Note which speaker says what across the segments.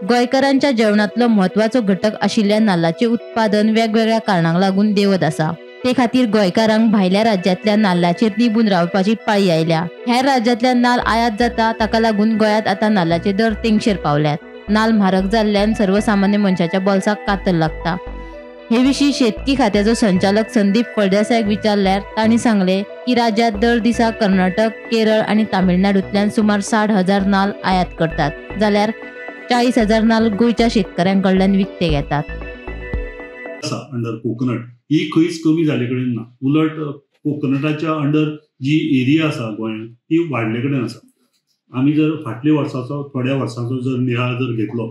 Speaker 1: गोंयकारांच्या जेवणातलो म्हत्वाचो घटक आशिल्ल्या नाल्लाचे उत्पादन वेगवेगळ्या कारणांक लागून देवत आसा। ते खातीर गोंयकारांक भायल्या राज्यांतल्या नाल्लाचेर निंबून रावपाची पाळी आयल्या। हेर राज्यांतल्यान नाल्ल आयात जाता ताका लागून गोंयांत आतां नाल्लाचे दर तेंगशेर पावल्यात। नाल्ल म्हारग जाल्ल्यान सर्वसामान्य मनशाच्या बोल्साक कातर लागता। हे विशीं शेतकी खात्याचो संचालक संदीप फळदेसायाक विचारल्यार तांणी सांगले की राज्यांत दर दिसा कर्नाटक, केरळ आनी तामिळनाडूंतल्यान सुमार 60,000 नाल्ल आयात करतात, जाल्यार 40,000 नाल्ल गोंयच्या शेतकऱ्यांकडल्यान विकते घेतात।
Speaker 2: अंडर कोकोनट ही खंयच कमी जाले कडेन ना, उलट कोकोनटाच्या अंडर जी एरिया आसा गोंयांत ती वाडले कडेन आसा। आमी जर फाटल्या वर्साचो थोड्या वर्सांचो जर नियाळ जर घेतलो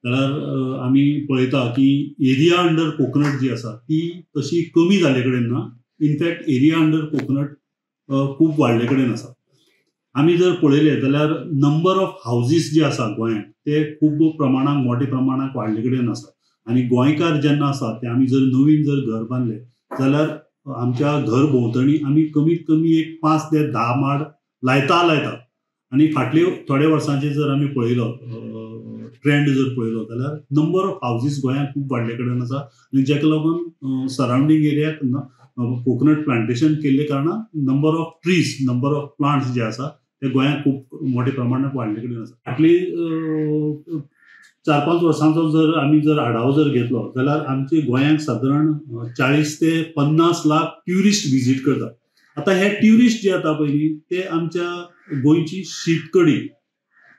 Speaker 2: जाल्यार आमी पळयता की एरिया अंडर कोकोनट जी आसा ती तशी कमी जाले कडेन ना, इनफॅक्ट एरिया अंडर कोकोनट खूब वाडले कडेन आसा। आमी जर पळयले जाल्यार नंबर ऑफ हाऊजीस जे आसा गोंयांत ते खूब प्रमाणात मोठ्या प्रमाणात वाडले कडेन आसा। आनी गोंयकार जेन्ना आसा ते आमी जर नवीन जर घर बांदले जाल्यार आमच्या घर भोंवतणी आमी कमीत कमी एक 5 ते 10 माड लायता। आनी फाटले थोड्या वर्सांचे जर आमी पळयलो ट्रेंड जर पळयलो जाल्यार नंबर ऑफ हाऊजीस गोंयांत खूब वाडले कडेन आसा। आनी जेका लागून सरावंडींग एरियाक कोकोनट प्लांटेशन केल्ले कारणान number of trees, number of plants जे आसा ते गोंयांत खूब मोठ्या प्रमाणात वाडले कडेन आसा। फाटली 4-5 वर्सांचो जर आमी जर आढावो जर घेतलो जाल्यार आमचे गोंयांत सादारण 40 ते 50 लाख ट्युरिस्ट विजीट करतात। आता हे ट्युरिस्ट जे येता पळय ते आमच्या गोंयची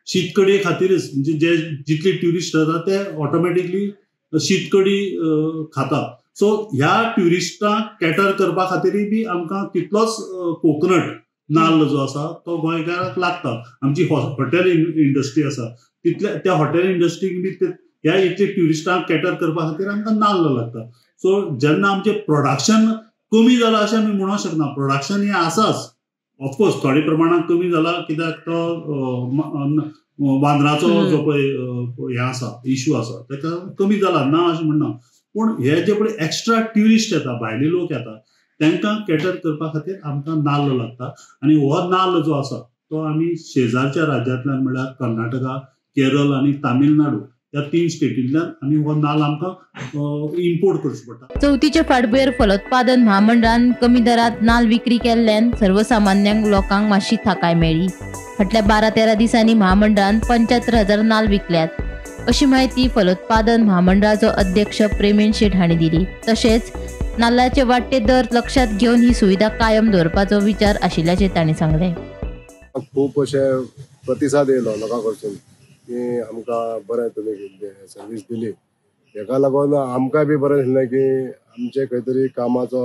Speaker 2: शीतकडी खातीरच, म्हणजे जे जितले ट्युरिस्ट येतात ते ऑटोमॅटिकली शीतकडी खाता। सो ह्या ट्युरिस्टांक कॅटर करपा खातीरय बी आमकां तितलोच कोकोनट नाल्ल जो आसा तो गोंयकारांक लागता। आमची हॉटेल इंडस्ट्री आसा तितल्या त्या हॉटेल इंडस्ट्रीक बी ह्या इतले ट्युरिस्टांक कॅटर करपा खातीर आमकां नाल्ल लागता। सो जेन्ना आमचें प्रोडक्शन कमी जालां अशें आमी म्हणूंक शकना, प्रोडक्शन हें आसाच। ऑफकोर्स थोड्या प्रमाणात कमी जाला कित्याक तो वांदराचो जो पळय हें आसा इश्यू आसा ताका कमी जाला ना अशें म्हणना, पूण हे जे पळय एक्स्ट्रा ट्युरिस्ट येता, भायले लोक येता तांकां कॅटर करपा खातीर आमकां नाल्ल लागता। आनी हो नाल्ल जो आसा तो आमी शेजारच्या राज्यांतल्यान म्हळ्यार कर्नाटका, केरळ आनी तामिळनाडू ह्या 3 स्टेटींतल्यान आमी हो नाल्ल आमकां इम्पोर्ट करचो पडटा।
Speaker 1: चवथीचे फाटभुंयेर फलोत्पादन महामंडळान कमी दरात नाल्ल विक्री केल्ल्यान सर्वसामान्य लोकांक मातशी थाकाय मेळ्ळी। फाटल्या 12-13 दिसांनी महामंडळान 75,000 नाल्ल विकल्यात, अशी माहिती फलोत्पादन महामंडळाचो अध्यक्ष प्रेमीन शेट हांणी दिली। तशेंच नाल्लाचे वाडटे दर लक्षात घेवन ही सुविधा कायम दवरपाचो विचार आशिल्ल्याचे तांणी सांगले।
Speaker 3: खूब अशे प्रतिसाद येयलो लोकां कडसून की आमकां बरें तुमी सर्वीस दिली, हेका लागून आमकां बी बरें दिसलें की आमचे खंय तरी कामाचो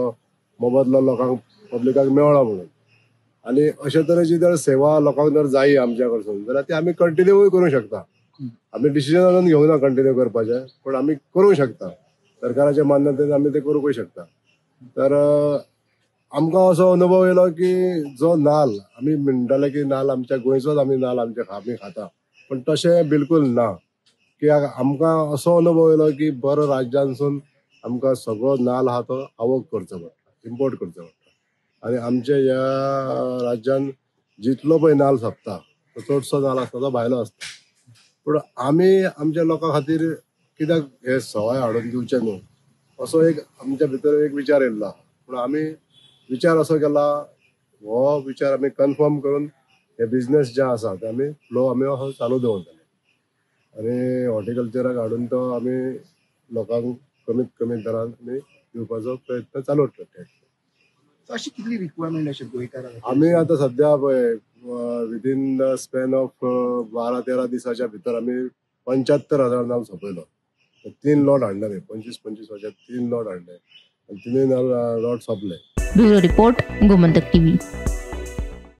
Speaker 3: मोबदलो लोकांक पब्लिकाक मेळ्ळो म्हणून। आनी अशे तरेची जर सेवा लोकांक जर जायी आमच्या कडसून जाल्यार ती आमी कंटिन्यूय करूंक शकता। आमी डिसिजन अजून घेवना कंटिन्यू करपाचें, पण आमी करूंक शकता, सरकाराच्या मान्यतेन आमी ते करूंकय शकता। तर आमकां असो अनुभव येयलो की जो नाल्ल आमी म्हणटाले की नाल्ल आमच्या गोंयचोच आमी नाल्ल आमी खाता, पण तशें बिलकूल ना। कित्याक आमकां असो अनुभव येयलो की बरो राज्यांसून आमकां सगळो नाल्ल आहा तो आवक करचो पडटा, इम्पोर्ट करचो पडटा। आनी आमच्या ह्या राज्यान जितलो पळय नाल्ल सोंपता तो चडसो नाल्ल आसता तो भायलो आसता। पूण आमी आमच्या लोकां खातीर कित्याक हे सवाय हाडून दिवचे न्हू, असो एक आमच्या भितर एक विचार येयल्लो। पूण आमी विचार असो केला, हो विचार आमी कन्फर्म करून हे बिझनेस जे आसा ते आमी फ्लो आमी असो चालू दवरतले। आनी हॉर्टिकल्चराक हाडून तो आमी लोकांक कमीत कमी दरान आमी दिवपाचो प्रयत्न चालू करतले।
Speaker 4: अशी कितली रिक्वायरमेंट अशी गोंयकारांक?
Speaker 3: आमी आतां सध्या पळय विदीन द स्पॅन ऑफ 12-13 दिसाच्या भितर आमी 75,000 नाल्ल सोंपयलो। 3 लॉट हाडले, 25-25 वर्षात 3 लॉट हाडले आनी 3 लॉट सोंपले।
Speaker 1: Bureau report, Gomantak TV.